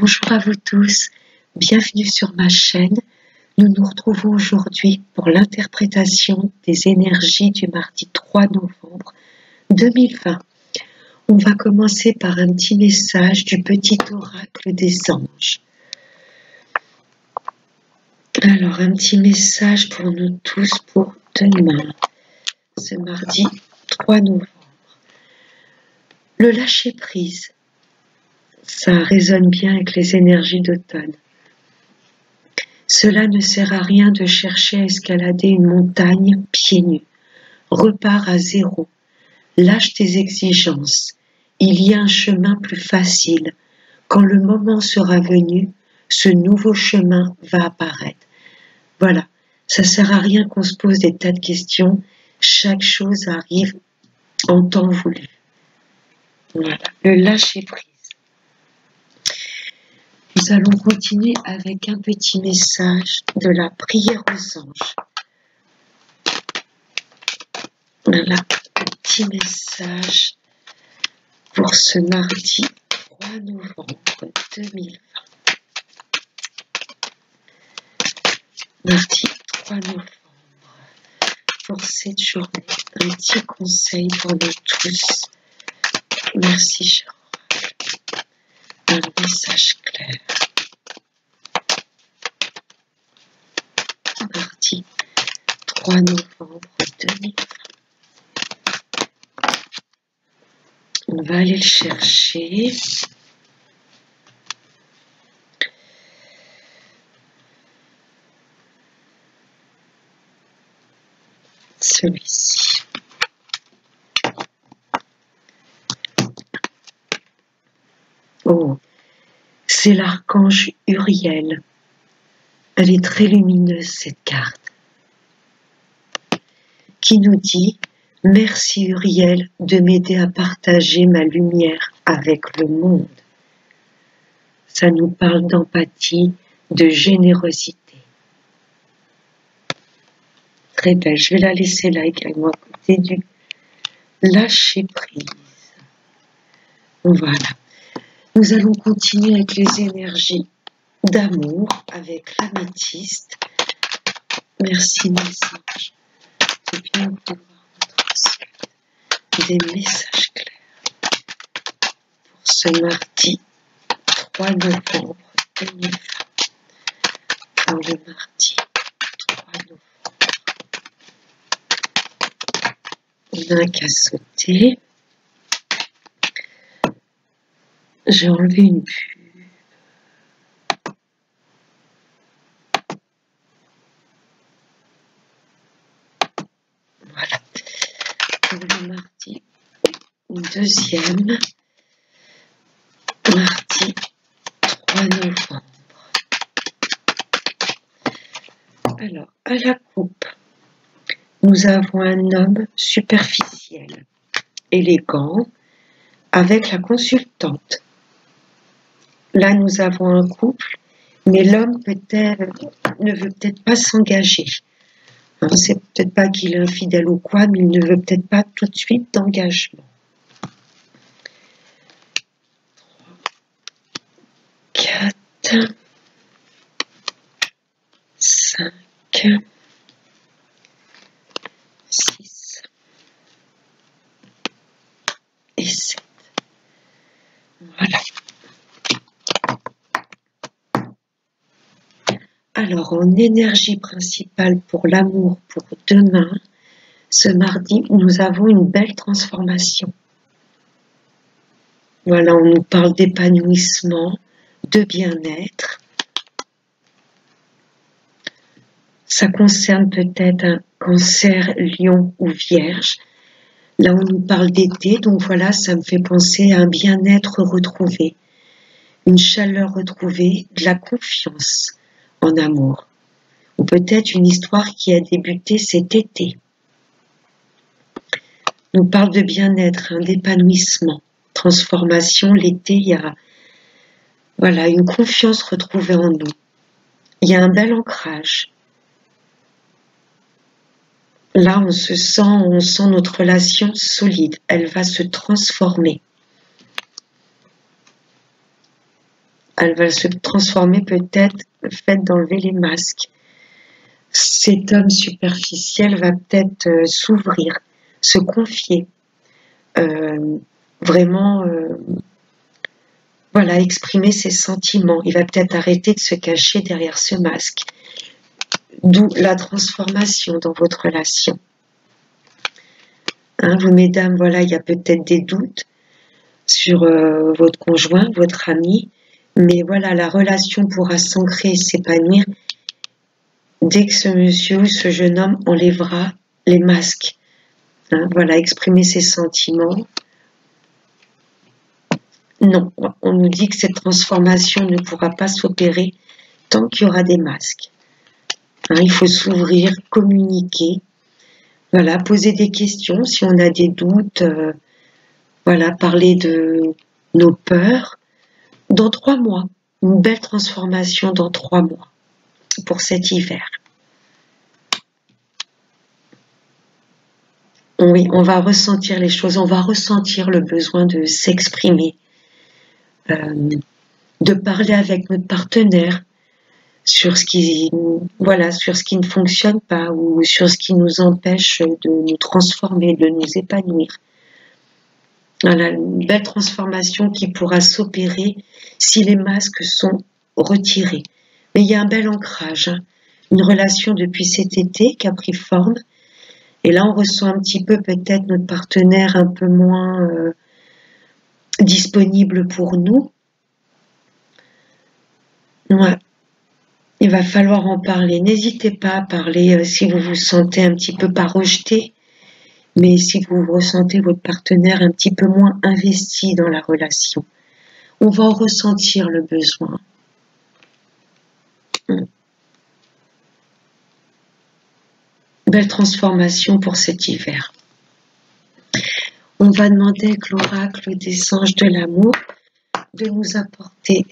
Bonjour à vous tous, bienvenue sur ma chaîne. Nous nous retrouvons aujourd'hui pour l'interprétation des énergies du mardi 3 novembre 2020. On va commencer par un petit message du petit oracle des anges. Alors, un petit message pour nous tous pour demain, ce mardi 3 novembre. Le lâcher-prise, ça résonne bien avec les énergies d'automne. Cela ne sert à rien de chercher à escalader une montagne pieds nus. Repars à zéro. Lâche tes exigences. Il y a un chemin plus facile. Quand le moment sera venu, ce nouveau chemin va apparaître. Voilà, ça sert à rien qu'on se pose des tas de questions. Chaque chose arrive en temps voulu. Voilà, le lâcher-prise. Nous allons continuer avec un petit message de la prière aux anges. Voilà, petit message pour ce mardi 3 novembre 2020. Mardi 3 novembre. Pour cette journée, un petit conseil pour nous tous. Merci, cher oracle. Un message clair. Mardi 3 novembre 2020. On va aller le chercher. Celui-ci. Oh, c'est l'archange Uriel. Elle est très lumineuse, cette carte, qui nous dit « Merci Uriel de m'aider à partager ma lumière avec le monde ». Ça nous parle d'empathie, de générosité. Très belle, je vais la laisser là également à côté du lâcher prise. Voilà. Nous allons continuer avec les énergies d'amour avec l'améthyste. Merci mes anges de bien pouvoir me transmettre des messages clairs pour ce mardi 3 novembre 2020. Pour le mardi 3 novembre. On a un qu'à sauter. J'ai enlevé une pub. Voilà. Pour le mardi, deuxième mardi 3 novembre. Alors, à la coupe, nous avons un homme superficiel, élégant, avec la consultante. Là, nous avons un couple, mais l'homme ne veut peut-être pas s'engager. C'est peut-être pas qu'il est infidèle ou quoi, mais il ne veut peut-être pas tout de suite d'engagement. 4, 5, 6 et 7. Voilà. Alors, en énergie principale pour l'amour pour demain, ce mardi, nous avons une belle transformation. Voilà, on nous parle d'épanouissement, de bien-être. Ça concerne peut-être un cancer, lion ou vierge. Là, on nous parle d'été, donc voilà, ça me fait penser à un bien-être retrouvé, une chaleur retrouvée, de la confiance en amour, ou peut-être une histoire qui a débuté cet été. On nous parle de bien-être, d'épanouissement, transformation. L'été, il y a voilà, une confiance retrouvée en nous. Il y a un bel ancrage. Là, on sent notre relation solide. Elle va se transformer. elle va se transformer peut-être, le fait d'enlever les masques. Cet homme superficiel va peut-être s'ouvrir, se confier, vraiment, voilà, exprimer ses sentiments. Il va peut-être arrêter de se cacher derrière ce masque. D'où la transformation dans votre relation. Hein, vous mesdames, voilà, il y a peut-être des doutes sur votre conjoint, votre ami, mais voilà, la relation pourra s'ancrer et s'épanouir dès que ce monsieur ou ce jeune homme enlèvera les masques. Hein, voilà, exprimer ses sentiments. Non, on nous dit que cette transformation ne pourra pas s'opérer tant qu'il y aura des masques. Hein, il faut s'ouvrir, communiquer, voilà, poser des questions si on a des doutes, voilà, parler de nos peurs. Dans 3 mois, une belle transformation dans 3 mois pour cet hiver. Oui, on va ressentir les choses, on va ressentir le besoin de s'exprimer, de parler avec notre partenaire sur ce qui, voilà, sur ce qui ne fonctionne pas ou sur ce qui nous empêche de nous transformer, de nous épanouir. Voilà, une belle transformation qui pourra s'opérer si les masques sont retirés. Mais il y a un bel ancrage, hein, une relation depuis cet été qui a pris forme. Et là, on ressent un petit peu peut-être notre partenaire un peu moins disponible pour nous. Ouais. Il va falloir en parler. N'hésitez pas à parler si vous vous sentez un petit peu pas rejeté, mais si vous ressentez votre partenaire un petit peu moins investi dans la relation. On va en ressentir le besoin. Belle transformation pour cet hiver. On va demander avec l'oracle des anges de l'amour de nous apporter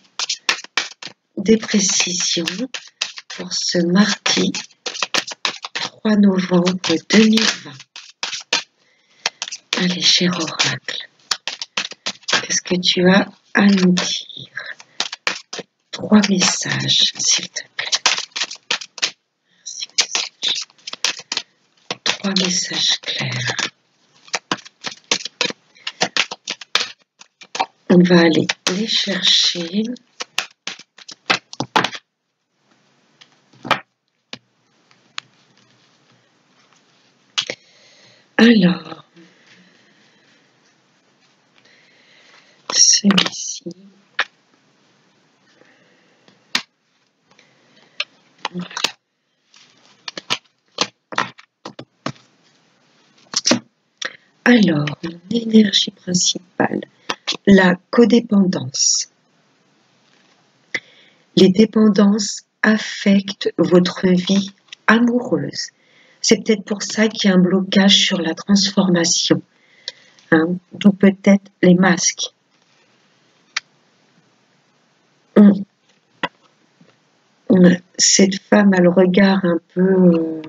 des précisions pour ce mardi 3 novembre 2020. Allez, cher oracle, qu'est-ce que tu as à nous dire? 3 messages, s'il te plaît. Merci, message. 3 messages clairs. On va aller les chercher. Alors, celui-ci. Voilà. Alors, l'énergie principale, la codépendance. Les dépendances affectent votre vie amoureuse. C'est peut-être pour ça qu'il y a un blocage sur la transformation, hein, d'où peut-être les masques. Cette femme a le regard un peu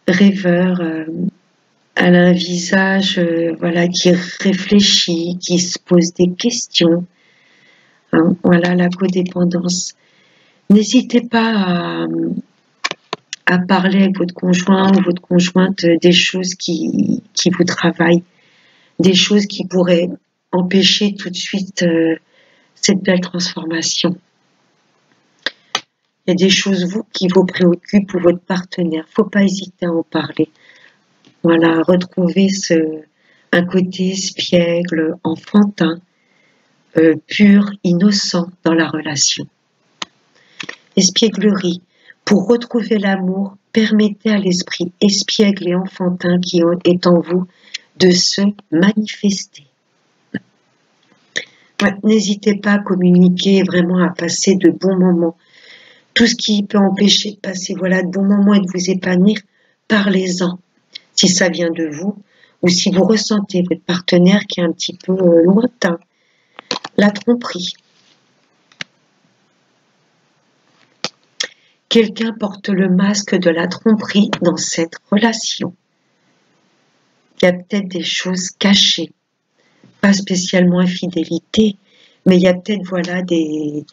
rêveur, elle a un visage voilà, qui réfléchit, qui se pose des questions. Hein, voilà la codépendance. N'hésitez pas à parler avec votre conjoint ou votre conjointe des choses qui vous travaillent, des choses qui pourraient empêcher tout de suite cette belle transformation. Il y a des choses qui vous préoccupent ou votre partenaire. Faut pas hésiter à en parler. Voilà, retrouver un côté espiègle, enfantin, pur, innocent dans la relation. Espièglerie. Pour retrouver l'amour, permettez à l'esprit espiègle et enfantin qui est en vous de se manifester. Ouais, n'hésitez pas à communiquer, vraiment à passer de bons moments. Tout ce qui peut empêcher de passer voilà, de bons moments et de vous épanouir, parlez-en. Si ça vient de vous, ou si vous ressentez votre partenaire qui est un petit peu lointain, la tromperie. Quelqu'un porte le masque de la tromperie dans cette relation. Il y a peut-être des choses cachées, pas spécialement infidélité, Mais il y a peut-être voilà des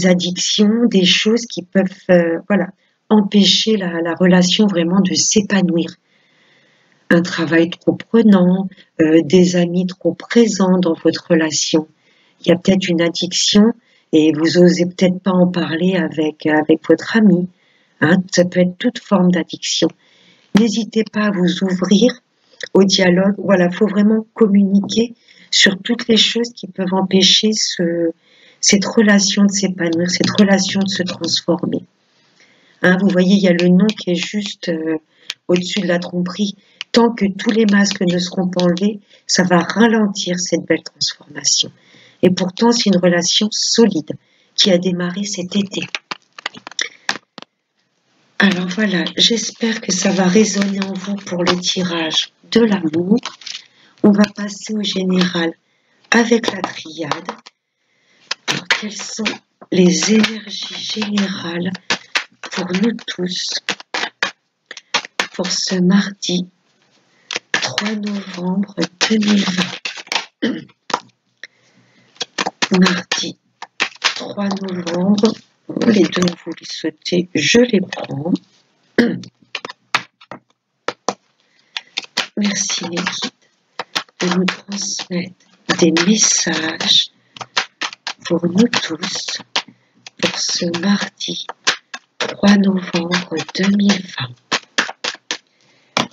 addictions, des choses qui peuvent voilà empêcher la relation vraiment de s'épanouir. Un travail trop prenant, des amis trop présents dans votre relation. Il y a peut-être une addiction et vous osez peut-être pas en parler avec votre ami. Hein, ça peut être toute forme d'addiction. N'hésitez pas à vous ouvrir au dialogue. Voilà, il faut vraiment communiquer sur toutes les choses qui peuvent empêcher cette relation de s'épanouir, cette relation de se transformer. Hein, vous voyez, il y a le nom qui est juste au-dessus de la tromperie. Tant que tous les masques ne seront pas enlevés, ça va ralentir cette belle transformation. Et pourtant, c'est une relation solide qui a démarré cet été. Alors voilà, j'espère que ça va résonner en vous pour le tirage de l'amour. On va passer au général avec la triade. Alors, quelles sont les énergies générales pour nous tous pour ce mardi 3 novembre 2020. Mardi 3 novembre, les deux vous les sautez, je les prends. Merci mes guides de nous transmettre des messages pour nous tous pour ce mardi 3 novembre 2020.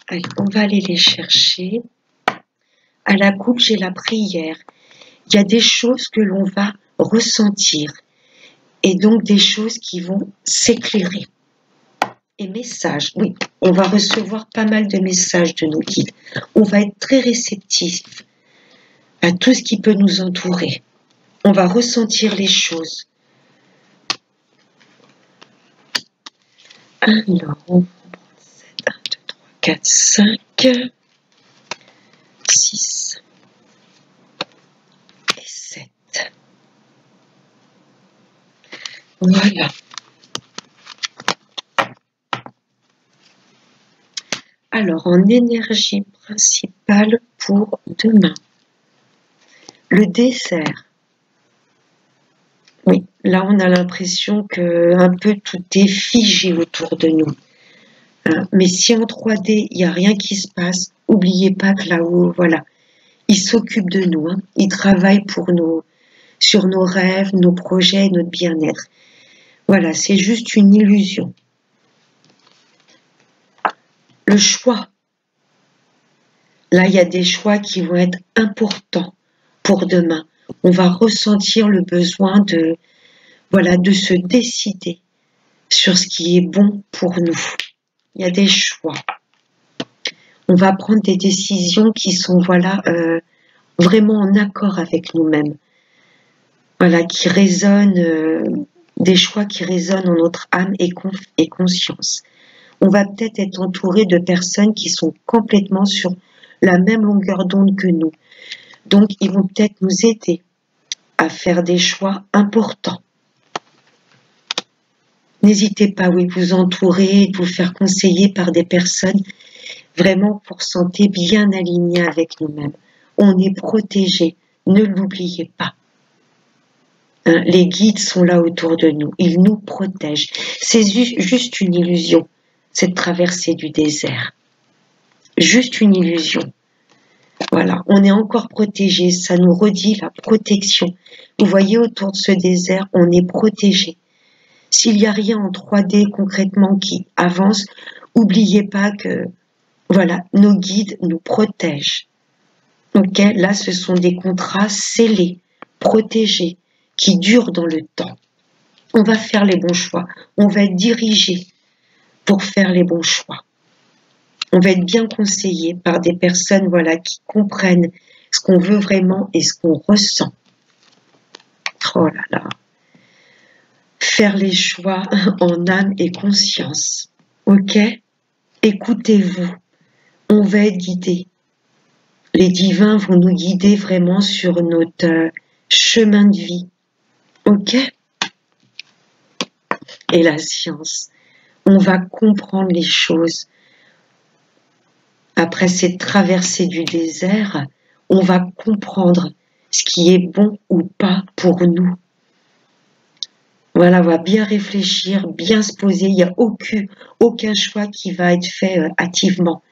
Allez, on va aller les chercher. À la coupe, j'ai la prière. Il y a des choses que l'on va ressentir et donc des choses qui vont s'éclairer. Et messages, oui, on va recevoir pas mal de messages de nos guides. On va être très réceptif à tout ce qui peut nous entourer. On va ressentir les choses. Alors, on va prendre 7, 1, 2, 3, 4, 5, 6 et 7. Voilà. Alors, en énergie principale pour demain, le désert. Oui, là, on a l'impression que un peu tout est figé autour de nous. Hein, mais si en 3D, il n'y a rien qui se passe, n'oubliez pas que là-haut, voilà, il s'occupe de nous. Hein, il travaille sur nos rêves, nos projets, notre bien-être. Voilà, c'est juste une illusion. Le choix. Là, il y a des choix qui vont être importants pour demain. On va ressentir le besoin de se décider sur ce qui est bon pour nous. Il y a des choix. On va prendre des décisions qui sont vraiment en accord avec nous-mêmes. Voilà, qui résonnent, des choix qui résonnent en notre âme et conscience. On va peut-être être entouré de personnes qui sont complètement sur la même longueur d'onde que nous. Donc, ils vont peut-être nous aider à faire des choix importants. N'hésitez pas, oui, vous entourer, de vous faire conseiller par des personnes vraiment pour santé bien alignée avec nous-mêmes. On est protégé, ne l'oubliez pas. Hein, les guides sont là autour de nous, ils nous protègent. C'est juste une illusion, cette traversée du désert. Juste une illusion. Voilà, on est encore protégé, ça nous redit la protection. Vous voyez, autour de ce désert, on est protégé. S'il n'y a rien en 3D concrètement qui avance, n'oubliez pas que voilà, nos guides nous protègent. Ok, là, ce sont des contrats scellés, protégés, qui durent dans le temps. On va faire les bons choix. On va être dirigé pour faire les bons choix. On va être bien conseillé par des personnes qui comprennent ce qu'on veut vraiment et ce qu'on ressent. Oh là là. Faire les choix en âme et conscience. Ok? Écoutez-vous. On va être guidé. Les divins vont nous guider vraiment sur notre chemin de vie. Ok? Et la science. On va comprendre les choses. Après cette traversée du désert, on va comprendre ce qui est bon ou pas pour nous. Voilà, on va bien réfléchir, bien se poser. Il n'y a aucun choix qui va être fait hâtivement.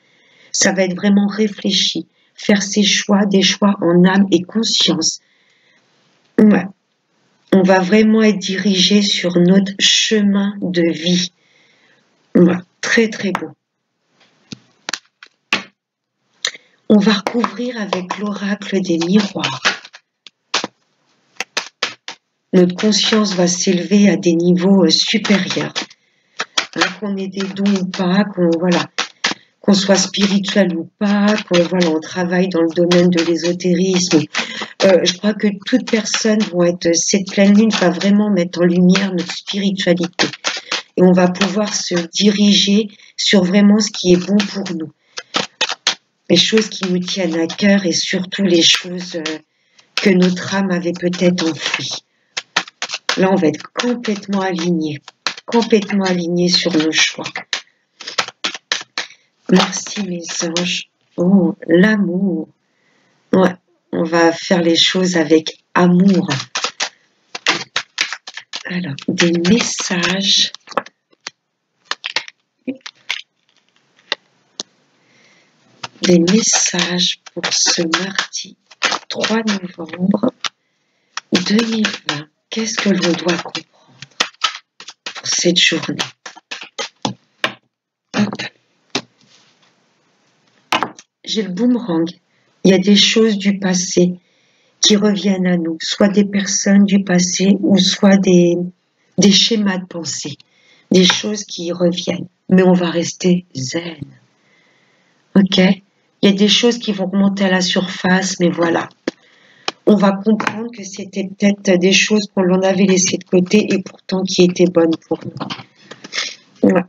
Ça va être vraiment réfléchi. Faire ses choix, des choix en âme et conscience. Ouais. On va vraiment être dirigé sur notre chemin de vie. Ouais. Très très beau. On va recouvrir avec l'oracle des miroirs. Notre conscience va s'élever à des niveaux supérieurs. Hein, qu'on ait des dons ou pas, qu'on soit spirituel ou pas, on travaille dans le domaine de l'ésotérisme. Je crois que toute personne cette pleine lune va vraiment mettre en lumière notre spiritualité. Et on va pouvoir se diriger sur vraiment ce qui est bon pour nous. Les choses qui nous tiennent à cœur et surtout les choses que notre âme avait peut-être enfouies. Là, on va être complètement aligné sur nos choix. Merci mes anges. Oh, l'amour. Ouais, on va faire les choses avec amour. Alors, des messages. Des messages pour ce mardi 3 novembre 2020. Qu'est-ce que l'on doit comprendre pour cette journée? J'ai le boomerang. Il y a des choses du passé qui reviennent à nous, soit des personnes du passé ou soit des schémas de pensée, des choses qui reviennent. Mais on va rester zen. Ok? Il y a des choses qui vont remonter à la surface, mais voilà. On va comprendre que c'était peut-être des choses qu'on l'on avait laissées de côté et pourtant qui étaient bonnes pour nous. Ouais.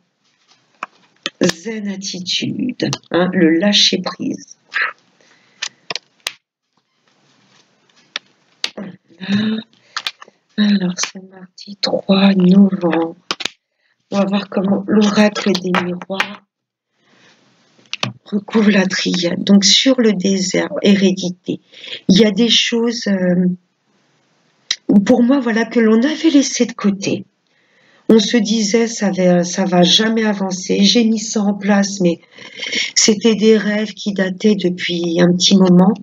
Zen attitude, hein, le lâcher prise. Alors, c'est mardi 3 novembre. On va voir comment l'oracle des miroirs recouvre la triade. Donc, sur le désert, hérédité, il y a des choses, pour moi, que l'on avait laissé de côté. On se disait, ça va jamais avancer. J'ai mis ça en place, mais c'était des rêves qui dataient depuis un petit moment.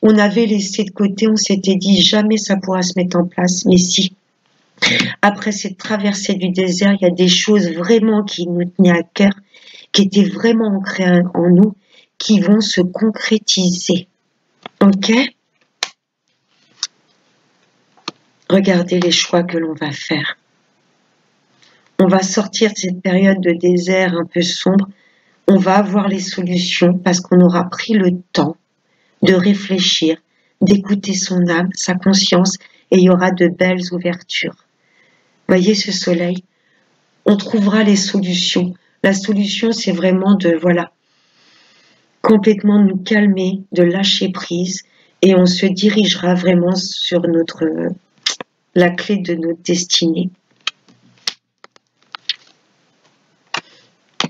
On avait laissé de côté, on s'était dit, jamais ça pourra se mettre en place, mais si. Après cette traversée du désert, il y a des choses vraiment qui nous tenaient à cœur, qui étaient vraiment ancrées en nous, qui vont se concrétiser. Ok? Regardez les choix que l'on va faire. On va sortir de cette période de désert un peu sombre. On va avoir les solutions parce qu'on aura pris le temps de réfléchir, d'écouter son âme, sa conscience, et il y aura de belles ouvertures. Voyez ce soleil? On trouvera les solutions. La solution, c'est vraiment de, complètement nous calmer, de lâcher prise, et on se dirigera vraiment sur la clé de notre destinée.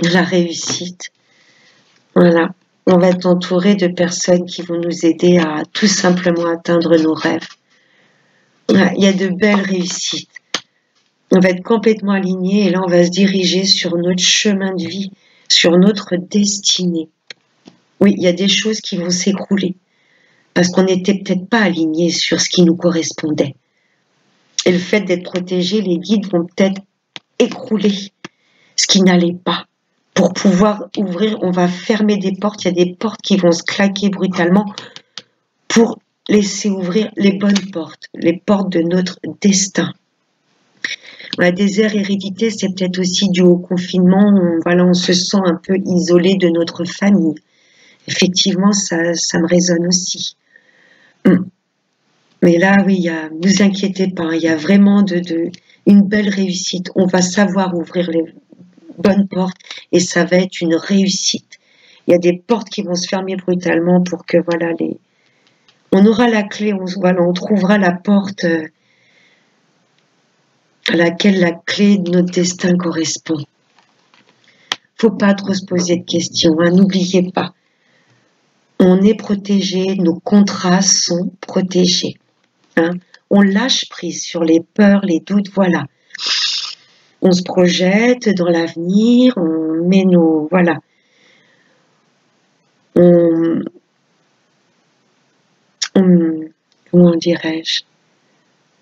La réussite. Voilà. On va être entouré de personnes qui vont nous aider à tout simplement atteindre nos rêves. Voilà. Il y a de belles réussites. On va être complètement aligné et là, on va se diriger sur notre chemin de vie, sur notre destinée. Oui, il y a des choses qui vont s'écrouler parce qu'on n'était peut-être pas aligné sur ce qui nous correspondait. Et le fait d'être protégé, les guides vont peut-être écrouler ce qui n'allait pas. Pour pouvoir ouvrir, on va fermer des portes. Il y a des portes qui vont se claquer brutalement pour laisser ouvrir les bonnes portes, les portes de notre destin. La désert hérédité, c'est peut-être aussi dû au confinement. On se sent un peu isolé de notre famille. Effectivement, ça me résonne aussi. Mais là, oui, ne vous inquiétez pas, il y a vraiment une belle réussite. On va savoir ouvrir les bonnes portes et ça va être une réussite. Il y a des portes qui vont se fermer brutalement pour que, on aura la clé, on trouvera la porte à laquelle la clé de notre destin correspond. Faut pas trop se poser de questions, hein, n'oubliez pas. On est protégé, nos contrats sont protégés. Hein. On lâche prise sur les peurs, les doutes, voilà. On se projette dans l'avenir, on met nos... Voilà. Comment dirais-je?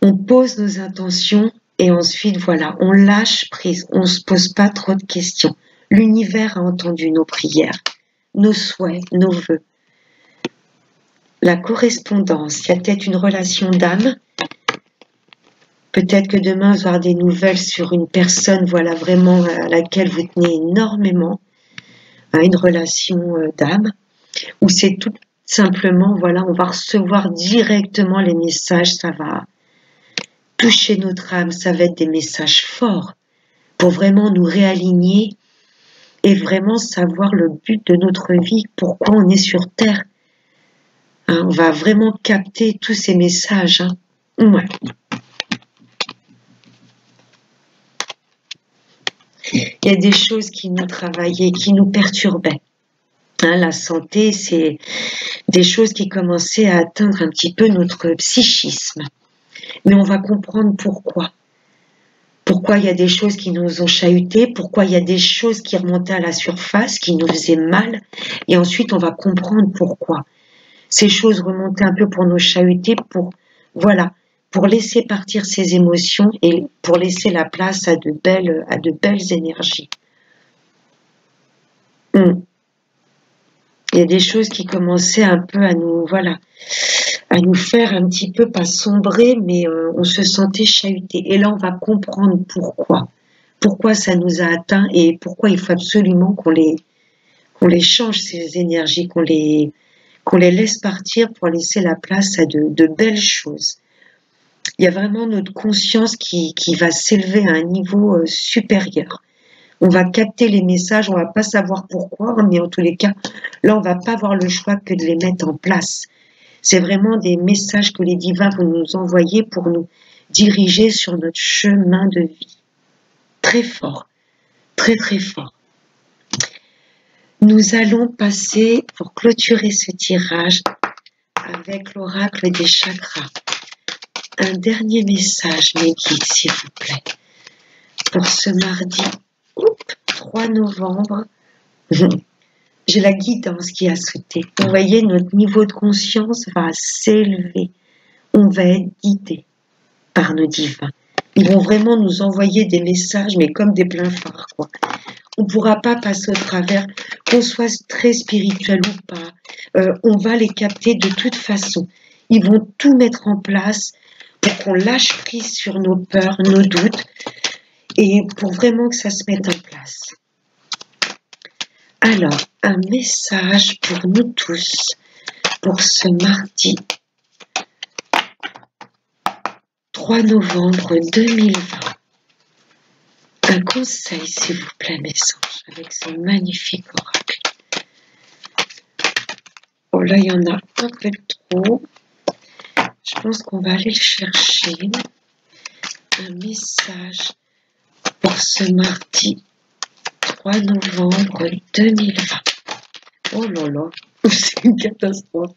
On pose nos intentions et ensuite, voilà, on lâche prise. On ne se pose pas trop de questions. L'univers a entendu nos prières, nos souhaits, nos vœux. La correspondance, il y a peut-être une relation d'âme. Peut-être que demain, vous aurez des nouvelles sur une personne, voilà, vraiment à laquelle vous tenez énormément, hein, une relation d'âme, où c'est tout simplement, voilà, on va recevoir directement les messages, ça va toucher notre âme, ça va être des messages forts pour vraiment nous réaligner et vraiment savoir le but de notre vie, pourquoi on est sur Terre. Hein, on va vraiment capter tous ces messages. Hein. Ouais. Il y a des choses qui nous travaillaient, qui nous perturbaient. Hein, la santé, c'est des choses qui commençaient à atteindre un petit peu notre psychisme. Mais on va comprendre pourquoi. Pourquoi il y a des choses qui nous ont chahutés, pourquoi il y a des choses qui remontaient à la surface, qui nous faisaient mal. Et ensuite, on va comprendre pourquoi. Ces choses remontaient un peu pour nous chahuter, pour, voilà, pour laisser partir ces émotions et pour laisser la place à de belles énergies. Il y a des choses qui commençaient un peu à nous, voilà, à nous faire un petit peu, pas sombrer, mais on se sentait chahuté. Et là, on va comprendre pourquoi. Pourquoi ça nous a atteints et pourquoi il faut absolument qu'on les change, ces énergies, qu'on les laisse partir pour laisser la place à de belles choses. Il y a vraiment notre conscience qui va s'élever à un niveau supérieur. On va capter les messages, on va pas savoir pourquoi, mais en tous les cas, là, on va pas avoir le choix que de les mettre en place. C'est vraiment des messages que les divins vont nous envoyer pour nous diriger sur notre chemin de vie. Très fort, très très fort. Nous allons passer, pour clôturer ce tirage, avec l'oracle des chakras. Un dernier message, mes guides, s'il vous plaît, pour ce mardi 3 novembre. J'ai la guidance qui a sauté. Vous voyez, notre niveau de conscience va s'élever. On va être guidé par nos divins. Ils vont vraiment nous envoyer des messages, mais comme des pleins phares, quoi. On ne pourra pas passer au travers, qu'on soit très spirituel ou pas. On va les capter de toute façon. Ils vont tout mettre en place pour qu'on lâche prise sur nos peurs, nos doutes, et pour vraiment que ça se mette en place. Alors, un message pour nous tous, pour ce mardi 3 novembre 2020. Un conseil, s'il vous plaît, mes anges, avec ce magnifique oracle. Oh là, il y en a un peu trop. Je pense qu'on va aller le chercher. Un message pour ce mardi 3 novembre 2020. Oh là là, c'est une catastrophe.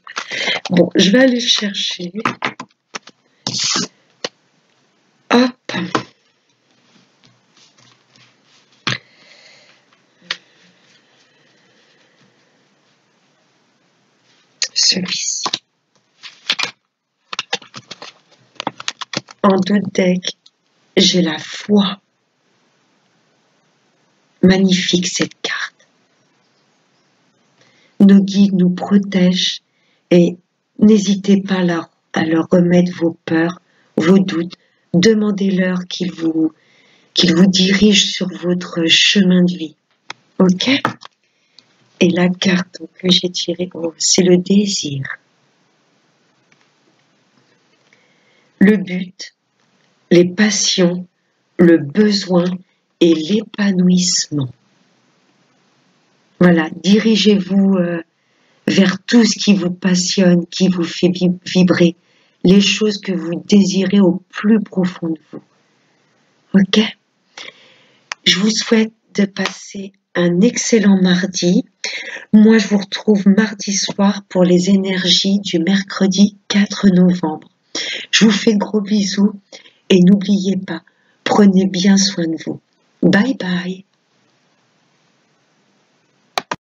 Bon, je vais aller le chercher. Hop. Celui-ci. En deux decks, j'ai la foi. Magnifique cette carte. Nos guides nous protègent et n'hésitez pas à leur remettre vos peurs, vos doutes. Demandez-leur qu'ils vous dirigent sur votre chemin de vie. Ok? Et la carte que j'ai tirée, c'est le désir. Le but, les passions, le besoin et l'épanouissement. Voilà, dirigez-vous vers tout ce qui vous passionne, qui vous fait vibrer, les choses que vous désirez au plus profond de vous. Ok? Je vous souhaite de passer un excellent mardi. Moi, je vous retrouve mardi soir pour les énergies du mercredi 4 novembre. Je vous fais de gros bisous et n'oubliez pas, prenez bien soin de vous. Bye bye.